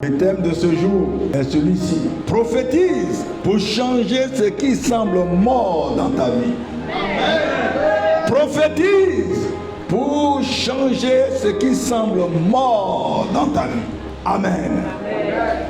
Le thème de ce jour est celui-ci. Prophétise pour changer ce qui semble mort dans ta vie. Amen. Prophétise pour changer ce qui semble mort dans ta vie. Amen.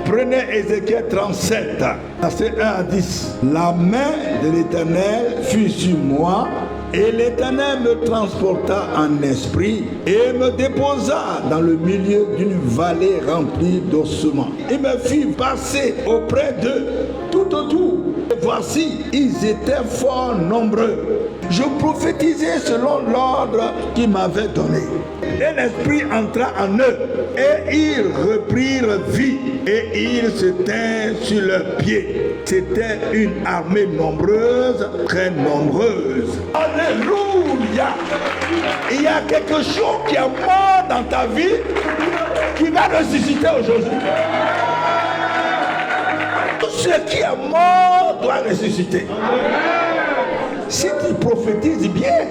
Prenez Ézéchiel 37, verset 1 à 10. La main de l'Éternel fut sur moi, et l'Éternel me transporta en esprit et me déposa dans le milieu d'une vallée remplie d'ossements. Il me fit passer auprès d'eux tout autour. Et voici, ils étaient fort nombreux. Je prophétisais selon l'ordre qu'il m'avait donné. Et l'esprit entra en eux, et ils reprirent vie, et ils se tinrent sur leurs pieds. C'était une armée nombreuse, très nombreuse. Alléluia! Il y a quelque chose qui est mort dans ta vie, qui va ressusciter aujourd'hui. Tout ce qui est mort doit ressusciter. Si tu prophétises bien,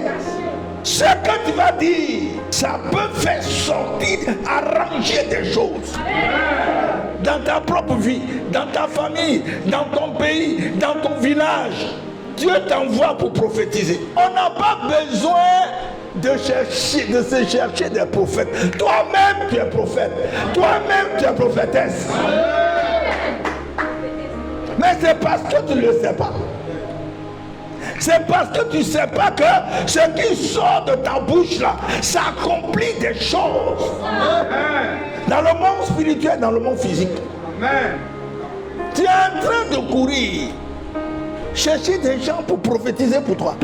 ce que tu vas dire, ça peut faire sortir, arranger des choses. Dans ta propre vie, dans ta famille, dans ton pays, dans ton village. Dieu t'envoie pour prophétiser. On n'a pas besoin de se chercher des prophètes. Toi-même, tu es prophète. Toi-même, tu es prophétesse. Mais c'est parce que tu ne le sais pas. C'est parce que tu ne sais pas que ce qui sort de ta bouche là, ça accomplit des choses. Dans le monde spirituel, dans le monde physique. Amen. Tu es en train de courir, chercher des gens pour prophétiser pour toi.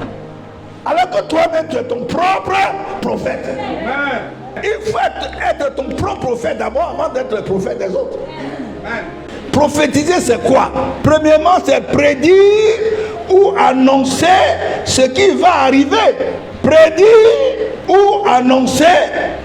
Alors que toi-même, tu es ton propre prophète. Amen. Il faut être ton propre prophète d'abord avant d'être le prophète des autres. Amen. Prophétiser, c'est quoi? Premièrement, c'est prédire ou annoncer ce qui va arriver. Prédire ou annoncer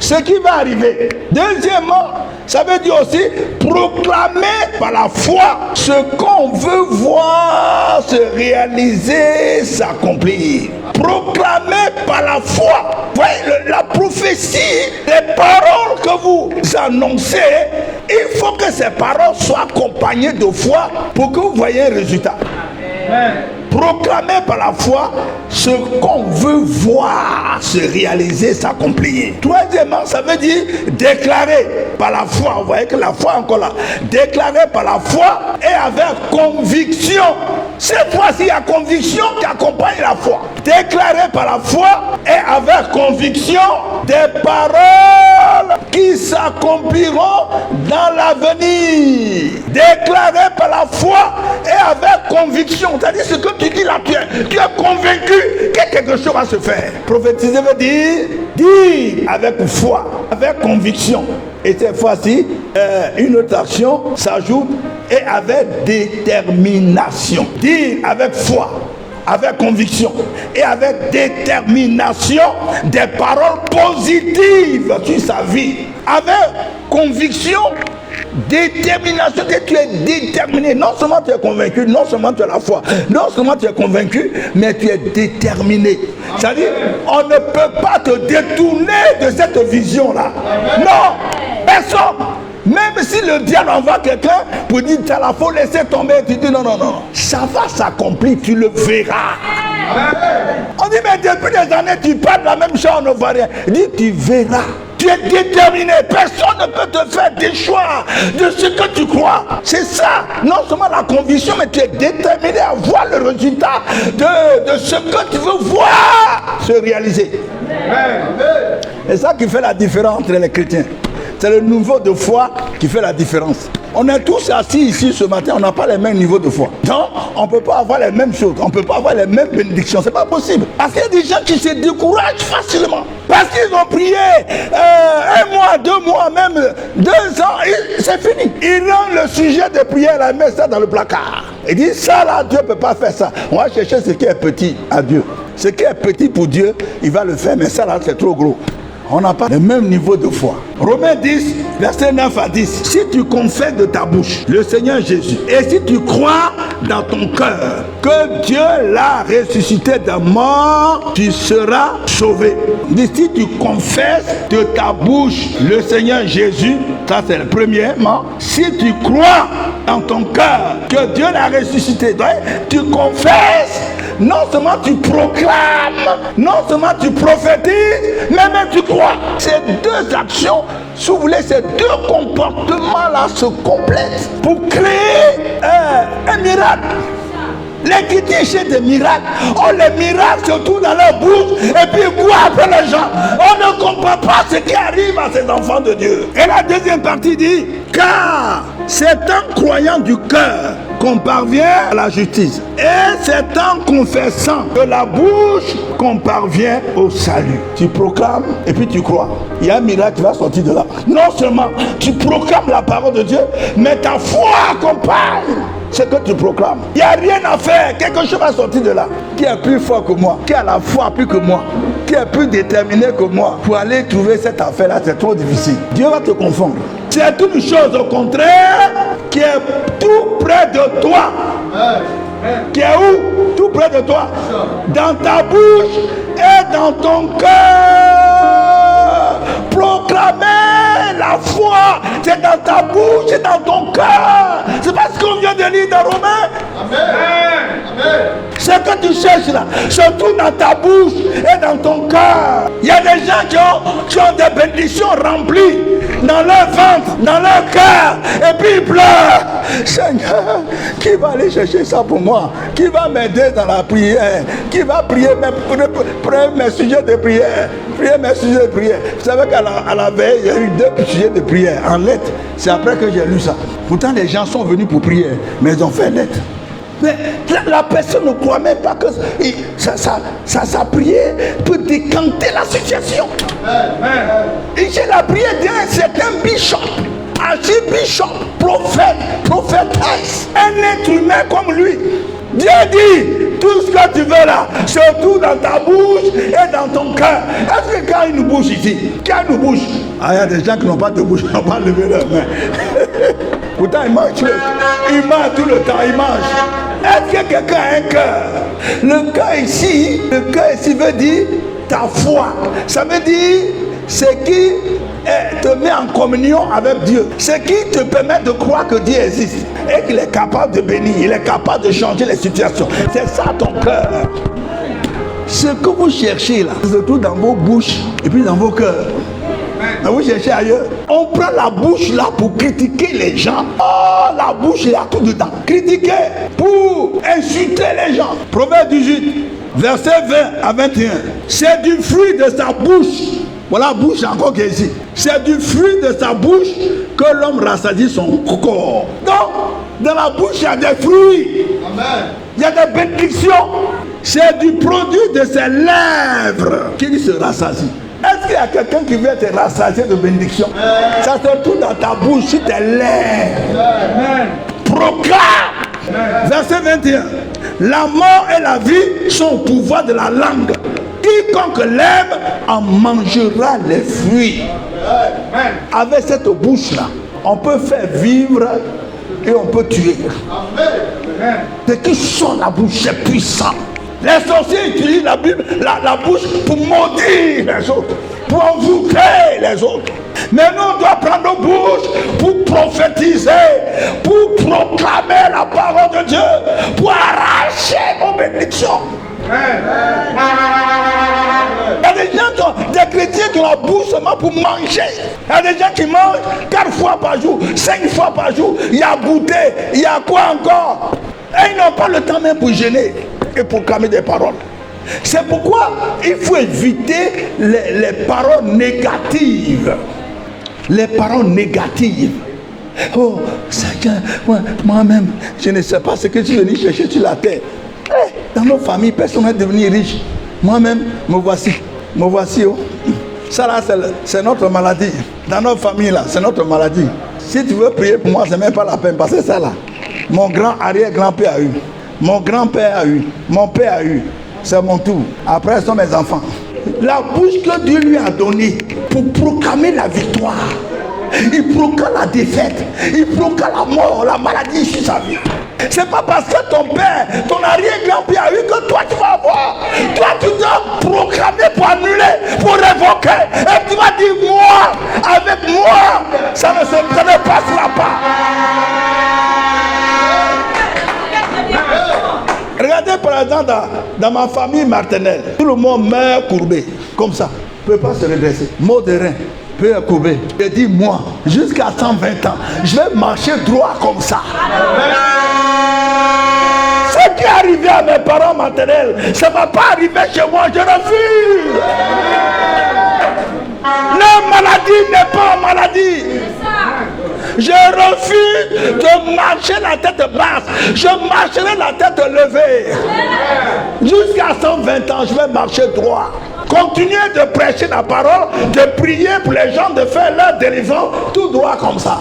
ce qui va arriver. Deuxièmement, ça veut dire aussi proclamer par la foi ce qu'on veut voir se réaliser, s'accomplir. Proclamer par la foi. Voyez, la prophétie, les paroles que vous annoncez, il faut que ces paroles soient accompagnées de foi pour que vous voyez un résultat. Amen. Proclamer par la foi ce qu'on veut voir se réaliser, s'accomplir. Troisièmement, ça veut dire déclarer par la foi. Vous voyez que la foi est encore là. Déclarer par la foi et avec conviction. Cette fois-ci, il y a conviction qui accompagne la foi. Déclarer par la foi et avec conviction des paroles qui s'accompliront dans l'avenir. Déclarer par la foi et avec conviction. C'est-à-dire ce que tu dis là, tu es convaincu que quelque chose va se faire. Prophétiser veut dire avec foi, avec conviction. Et cette fois-ci, une autre action s'ajoute et avec détermination. Dire avec foi, avec conviction et avec détermination des paroles positives sur sa vie. Avec conviction, détermination, que tu es déterminé. Non seulement tu es convaincu, non seulement tu as la foi, non seulement tu es convaincu, mais tu es déterminé. C'est-à-dire, on ne peut pas te détourner de cette vision-là. Non, personne. Même si le diable envoie quelqu'un pour dire tu as la foi, laisser tomber, tu dis non, ça va s'accomplir, tu le verras. On dit mais depuis des années tu parles de la même chose, on ne voit rien. Il dit tu verras. Tu es déterminé. Personne ne peut te faire déchoir de ce que tu crois. C'est ça. Non seulement la conviction, mais tu es déterminé à voir le résultat de ce que tu veux voir se réaliser. C'est ça qui fait la différence entre les chrétiens. C'est le niveau de foi qui fait la différence. On est tous assis ici ce matin, on n'a pas les mêmes niveaux de foi. Donc, on ne peut pas avoir les mêmes choses, on ne peut pas avoir les mêmes bénédictions. C'est pas possible. Parce qu'il y a des gens qui se découragent facilement. Parce qu'ils ont prié 1 mois, 2 mois, même 2 ans, c'est fini. Ils rendent le sujet de prière, la mettent ça dans le placard. Ils disent ça là, Dieu ne peut pas faire ça. On va chercher ce qui est petit à Dieu. Ce qui est petit pour Dieu, il va le faire, mais ça là, c'est trop gros. On n'a pas le même niveau de foi. Romains 10, verset 9 à 10. Si tu confesses de ta bouche le Seigneur Jésus, et si tu crois dans ton cœur que Dieu l'a ressuscité de mort, tu seras sauvé. Mais si tu confesses de ta bouche le Seigneur Jésus, ça c'est le premièrement. Si tu crois dans ton cœur que Dieu l'a ressuscité, tu confesses, non seulement tu proclames, non seulement tu prophétises, mais même tu crois. Ces deux actions, si vous voulez, ces deux comportements-là se complètent pour créer un miracle. Les chrétiens cherchent des miracles. Oh, les miracles se trouvent dans leur bouche et puis ils courent après les gens. On ne comprend pas ce qui arrive à ces enfants de Dieu. Et la deuxième partie dit, car c'est en croyant du cœur qu'on parvient à la justice. Et c'est en confessant de la bouche qu'on parvient au salut. Tu proclames et puis tu crois. Il y a un miracle qui va sortir de là. Non seulement tu proclames la parole de Dieu, mais ta foi accompagne ce que tu proclames. Il n'y a rien à faire. Quelque chose va sortir de là. Qui est plus fort que moi? Qui a la foi plus que moi? Qui est plus déterminé que moi? Pour aller trouver cette affaire-là, c'est trop difficile. Dieu va te confondre. C'est une chose au contraire qui est tout près de toi. Qui est où? Tout près de toi. Dans ta bouche et dans ton cœur. Proclamer la foi, c'est dans ta bouche et dans ton cœur. C'est pas ce qu'on vient de lire dans Romains. Amen. Ce que tu cherches là, surtout dans ta bouche et dans ton cœur. Il y a des gens qui ont des bénédictions remplies dans leur ventre, dans leur cœur, et puis ils pleurent. Seigneur, qui va aller chercher ça pour moi? Qui va m'aider dans la prière? Qui va prier mes sujets de prière? Prier mes sujets de prière. Vous savez qu'à la veille, il y a eu 2 sujets de prière en lettres. C'est après que j'ai lu ça. Pourtant, les gens sont venus pour prier, mais ils ont fait lettre. Mais la personne ne croit même pas que sa prière peut décanter la situation. Et j'ai la prière d'un certain bishop, archibishop, prophète, prophétesse, un être humain comme lui. Dieu dit, tout ce que tu veux là, surtout dans ta bouche et dans ton cœur. Est-ce que quand il nous bouge ici, quand il nous bouge, il y a des gens qui n'ont pas de bouche, qui n'ont pas levé leur main. Pourtant ils mangent tout le temps, ils mangent. Est-ce que quelqu'un a un cœur? Le cœur ici veut dire ta foi. Ça veut dire ce qui te met en communion avec Dieu. Ce qui te permet de croire que Dieu existe et qu'il est capable de bénir, il est capable de changer les situations. C'est ça ton cœur. Ce que vous cherchez là, c'est tout dans vos bouches et puis dans vos cœurs. Vous cherchez ailleurs. On prend la bouche là pour critiquer les gens. Oh, la bouche, il y a tout dedans. Critiquer pour insulter les gens. Proverbe 18, verset 20 à 21. C'est du fruit de sa bouche. Voilà la bouche encore qui est ici. C'est du fruit de sa bouche que l'homme rassasie son corps. Donc, dans la bouche, il y a des fruits. Amen. Il y a des bénédictions. C'est du produit de ses lèvres qu'il se rassasie. Est-ce qu'il y a quelqu'un qui veut te rassasier de bénédiction? Ça se trouve dans ta bouche, sur tes lèvres. Proclame. Verset 21. La mort et la vie sont au pouvoir de la langue. Quiconque l'aime en mangera les fruits. Avec cette bouche-là, on peut faire vivre et on peut tuer. Ce qui sort la bouche, c'est puissant. Les sorciers utilisent la Bible, la bouche pour maudire les autres, pour envoûter les autres. Mais nous, on doit prendre nos bouches pour prophétiser, pour proclamer la parole de Dieu, pour arracher nos bénédictions. Il y a des gens, des chrétiens qui ont la bouche seulement pour manger. Il y a des gens qui mangent 4 fois par jour, 5 fois par jour. Il y a goûter, il y a quoi encore? Et ils n'ont pas le temps même pour gêner et proclamer des paroles. C'est pourquoi il faut éviter les paroles négatives. Les paroles négatives. Oh, Seigneur, moi-même, je ne sais pas ce que tu es venu chercher sur la terre. Dans nos familles, personne n'est devenu riche. Moi-même, me voici. Oh. Ça là, c'est notre maladie. Dans nos familles là, c'est notre maladie. Si tu veux prier pour moi, c'est même pas la peine. Parce que ça là, mon grand arrière-grand-père a eu. Mon grand-père a eu. Mon père a eu. C'est mon tour. Après, ce sont mes enfants. la bouche que Dieu lui a donnée pour proclamer la victoire. Il proclame la défaite, il proclame la mort, la maladie sur sa vie. C'est pas parce que ton père, ton arrière-grand-père a eu que toi tu vas avoir. Toi tu dois proclamer pour annuler, pour révoquer. Et tu vas dire moi, avec moi, ça ne passera pas. Regardez par exemple dans ma famille maternelle, tout le monde meurt courbé, comme ça, ne peut pas se redresser. Mot de rein, peut être courbé. Je dis moi, jusqu'à 120 ans, je vais marcher droit comme ça. Ce qui est arrivé à mes parents maternels, ça ne va pas arriver chez moi, je refuse. La maladie n'est pas maladie. Je refuse de marcher la tête basse. Je marcherai la tête levée. Jusqu'à 120 ans, je vais marcher droit. Continuez de prêcher la parole, de prier pour les gens, de faire leur délivrance, tout droit comme ça.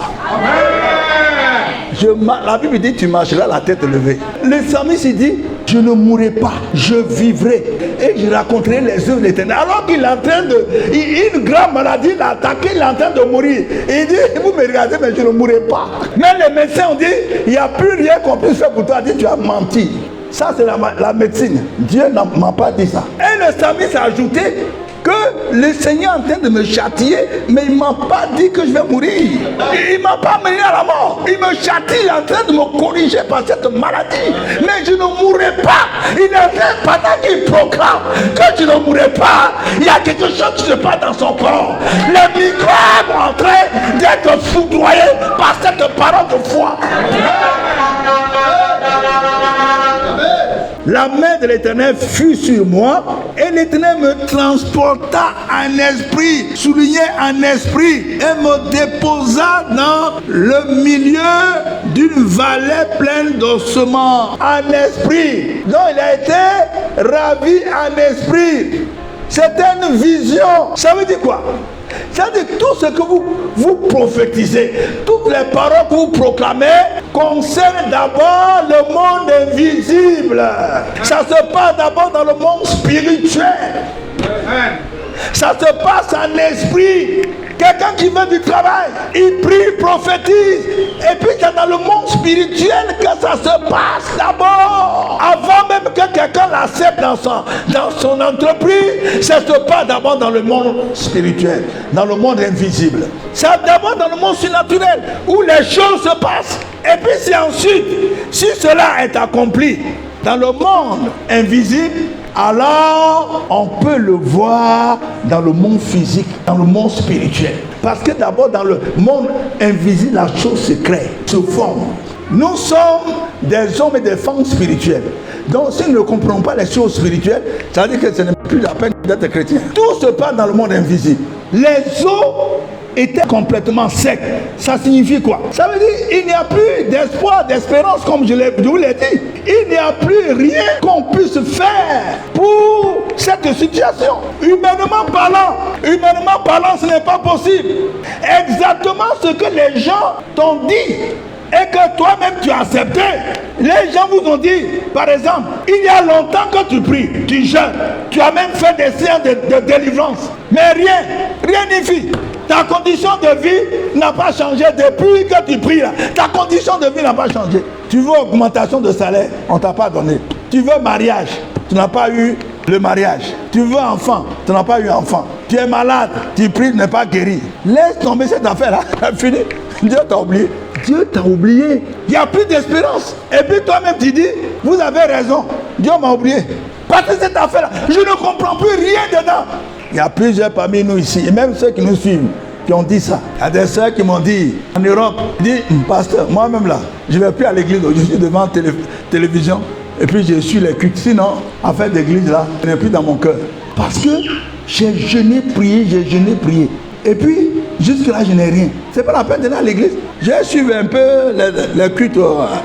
La Bible dit, tu marcheras la tête levée. Le psalmiste dit, je ne mourrai pas, je vivrai et je raconterai les œuvres de l'Éternel. Alors qu'il est en train de, une grande maladie l'a attaqué, il est en train de mourir. Il dit, vous me regardez, mais je ne mourrai pas. Mais les médecins ont dit, il n'y a plus rien qu'on puisse faire pour toi. Il dit, tu as menti. Ça, c'est la médecine. Dieu ne m'a pas dit ça. Et le psalmiste a ajouté que le Seigneur est en train de me châtier, mais il ne m'a pas dit que je vais mourir. Il ne m'a pas mené à la mort. Il me châtie, il est en train de me corriger par cette maladie. Mais je ne mourrai pas. Il est en train, pendant qu'il proclame que je ne mourrai pas, il y a quelque chose qui se passe dans son corps. Les microbes sont en train d'être foudroyés par cette parole de foi. La main de l'Éternel fut sur moi et l'Éternel me transporta en esprit, souligné en esprit, et me déposa dans le milieu d'une vallée pleine d'ossements. En esprit. Donc il a été ravi en esprit. C'était une vision. Ça veut dire quoi? C'est-à-dire tout ce que vous prophétisez, toutes les paroles que vous proclamez concernent d'abord le monde invisible. Ça se passe d'abord dans le monde spirituel. Ça se passe en esprit. Quelqu'un qui veut du travail, il prie, il prophétise. Et puis c'est dans le monde spirituel que ça se passe d'abord. Avant même que quelqu'un l'accepte dans son entreprise, ça se passe d'abord dans le monde spirituel, dans le monde invisible. C'est d'abord dans le monde surnaturel où les choses se passent. Et puis c'est ensuite, si cela est accompli dans le monde invisible, alors on peut le voir dans le monde physique, dans le monde spirituel. Parce que d'abord dans le monde invisible, la chose se crée, se forme. Nous sommes des hommes et des femmes spirituels. Donc si nous ne comprenons pas les choses spirituelles, ça veut dire que ce n'est plus la peine d'être chrétien. Tout se passe dans le monde invisible. Les eaux étaient complètement secs. Ça signifie quoi? Ça veut dire qu'il n'y a plus d'espoir, d'espérance, comme je vous l'ai dit. Il n'y a plus rien qu'on puisse faire pour cette situation. Humainement parlant, ce n'est pas possible. Exactement ce que les gens t'ont dit et que toi-même tu as accepté. Les gens vous ont dit, par exemple, il y a longtemps que tu pries, tu jeûnes, tu as même fait des séances de délivrance. Mais rien n'y fit. Ta condition de vie n'a pas changé depuis que tu pries là. Ta condition de vie n'a pas changé. Tu veux augmentation de salaire, on ne t'a pas donné. Tu veux mariage, tu n'as pas eu le mariage. Tu veux enfant, tu n'as pas eu enfant. Tu es malade, tu pries, tu n'es pas guéri. Laisse tomber cette affaire-là, fini. Dieu t'a oublié. Dieu t'a oublié. Il n'y a plus d'espérance. Et puis toi-même tu dis, vous avez raison, Dieu m'a oublié. Parce que cette affaire-là, je ne comprends plus rien dedans. Il y a plusieurs parmi nous ici, et même ceux qui nous suivent, qui ont dit ça. Il y a des soeurs qui m'ont dit, en Europe, dit, pasteur, moi-même là, je ne vais plus à l'église, je suis devant la télévision, et puis je suis les cultes. Sinon, affaire d'église là, ce n'est plus dans mon cœur. Parce que j'ai jeûné, prié. Et puis, jusque-là, je n'ai rien. C'est pas la peine d'aller à l'église. J'ai suivi un peu les cultes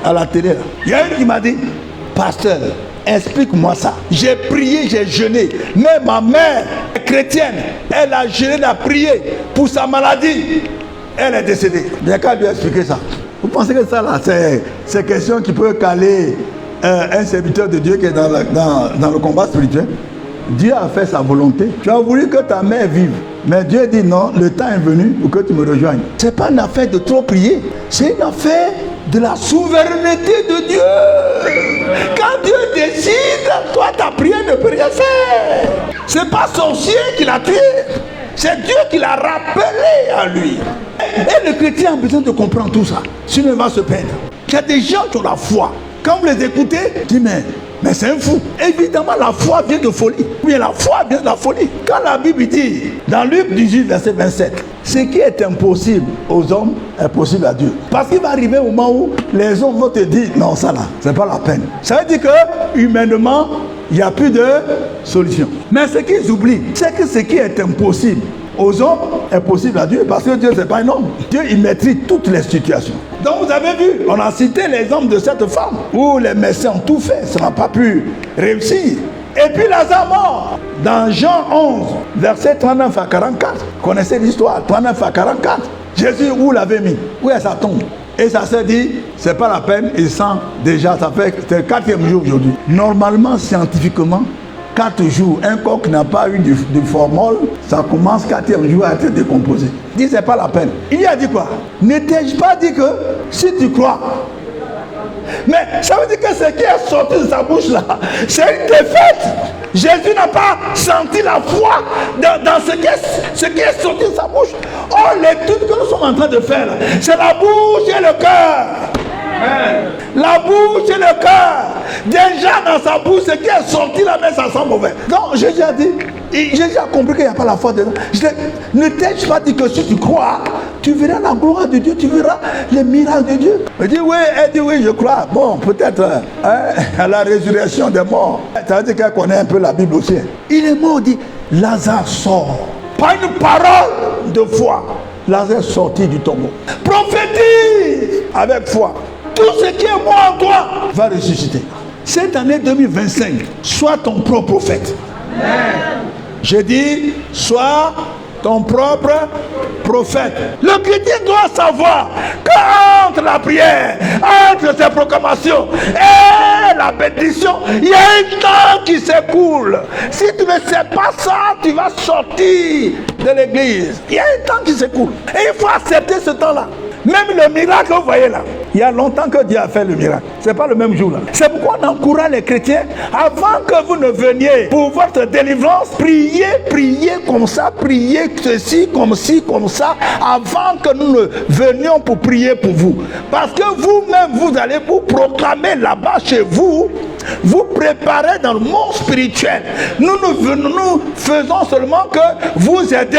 à la télé. Là. Il y a une qui m'a dit, pasteur, explique-moi ça. J'ai prié, j'ai jeûné. Mais ma mère chrétienne, elle a jeûné, elle a prié pour sa maladie. Elle est décédée. Bien qu'à lui expliquer ça. Vous pensez que ça là, c'est question qui peut caler un serviteur de Dieu qui est dans le combat spirituel? Dieu a fait sa volonté. Tu as voulu que ta mère vive. Mais Dieu dit non, le temps est venu pour que tu me rejoignes. Ce n'est pas une affaire de trop prier. C'est une affaire de la souveraineté de Dieu. Quand Dieu décide, toi ta prière ne peut rien faire. Ce n'est pas sorcier qui l'a tué. C'est Dieu qui l'a rappelé à lui. Et le chrétien a besoin de comprendre tout ça. Sinon il va se perdre. Il y a des gens qui ont la foi. Quand vous les écoutez, dis mais c'est un fou. Évidemment, la foi vient de folie. Oui, la foi vient de la folie. Quand la Bible dit, dans Luc 18, verset 27, ce qui est impossible aux hommes est possible à Dieu. Parce qu'il va arriver un moment où les hommes vont te dire, non, ça là, c'est pas la peine. Ça veut dire que, humainement, il n'y a plus de solution. Mais ce qu'ils oublient, c'est que ce qui est impossible aux hommes est possible à Dieu, parce que Dieu c'est pas un homme. Dieu il maîtrise toutes les situations. Donc vous avez vu, on a cité l'exemple de cette femme où les médecins ont tout fait, ça n'a pas pu réussir. Et puis Lazare mort. Dans Jean 11, verset 39 à 44, vous connaissez l'histoire, 39 à 44, Jésus où l'avait mis? Où est sa tombe? Et ça s'est dit, c'est pas la peine, il sent déjà, ça fait, c'est le 4e jour aujourd'hui. Normalement, scientifiquement, 4 jours, un corps qui n'a pas eu de formol, ça commence 4e jour à être décomposé. Il dit, c'est pas la peine. Il a dit quoi? Ne t'ai-je pas dit que si tu crois? Mais ça veut dire que ce qui est sorti de sa bouche là, c'est une défaite. Jésus n'a pas senti la foi dans ce qui est sorti de sa bouche. Oh, l'étude que nous sommes en train de faire, c'est la bouche et le cœur. La bouche et le cœur. Déjà dans sa bouche, ce qui est sorti là, mais ça sent mauvais. Donc Jésus a dit, Jésus a compris qu'il n'y a pas la foi dedans. Ne t'ai-je pas dit que si tu crois, tu verras la gloire de Dieu, tu verras les miracles de Dieu. Elle dit oui, je crois. Bon, peut-être à la résurrection des morts. Ça veut dire qu'elle connaît un peu la Bible aussi. Il est mort, dit, Lazare sort. Pas une parole de foi. Lazare est sorti du tombeau. Prophétise avec foi. Tout ce qui est mort en toi va ressusciter. Cette année 2025, sois ton propre prophète. Amen. Je dis, sois ton propre prophète. Le chrétien doit savoir qu'entre la prière, entre ses proclamations et la bénédiction, il y a un temps qui s'écoule. Si tu ne sais pas ça, tu vas sortir de l'église. Il y a un temps qui s'écoule. Et il faut accepter ce temps-là. Même le miracle que vous voyez là, il y a longtemps que Dieu a fait le miracle. Ce n'est pas le même jour là. C'est pourquoi on encourage les chrétiens, avant que vous ne veniez pour votre délivrance, priez comme ça, priez ceci, comme ci, comme ça, avant que nous ne venions pour prier pour vous. Parce que vous-même, vous allez vous proclamer là-bas chez vous, vous préparez dans le monde spirituel. Nous faisons seulement que vous aider.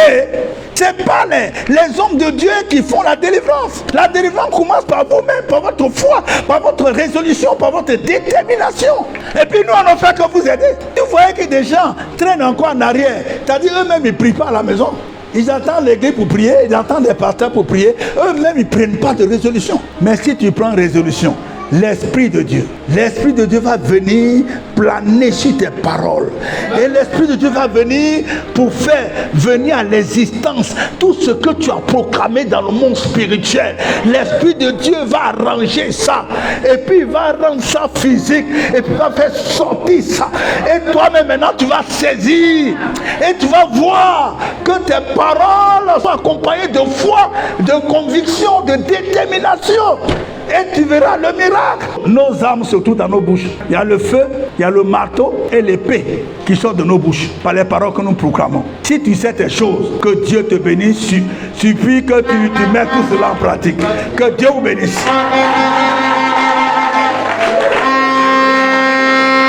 Ce n'est pas les hommes de Dieu qui font la délivrance. La délivrance commence par vous-même, par votre foi, par votre résolution, par votre détermination. Et puis nous, on ne fait que vous aider. Vous voyez que des gens traînent encore en arrière. C'est-à-dire eux-mêmes, ils ne prient pas à la maison. Ils attendent l'église pour prier, ils attendent les pasteurs pour prier. Eux-mêmes, ils ne prennent pas de résolution. Mais si tu prends résolution, l'Esprit de Dieu va venir planer sur tes paroles. Et l'Esprit de Dieu va venir pour faire venir à l'existence tout ce que tu as proclamé dans le monde spirituel. L'Esprit de Dieu va arranger ça. Et puis il va rendre ça physique. Et puis il va faire sortir ça. Et toi-même maintenant tu vas saisir. Et tu vas voir que tes paroles sont accompagnées de foi, de conviction, de détermination. Et tu verras le miracle. Nos âmes se trouvent dans nos bouches. Il y a le feu, il y a le marteau et l'épée qui sortent de nos bouches par les paroles que nous proclamons. Si tu sais tes choses, que Dieu te bénisse, suffit que tu mets tout cela en pratique. Que Dieu vous bénisse.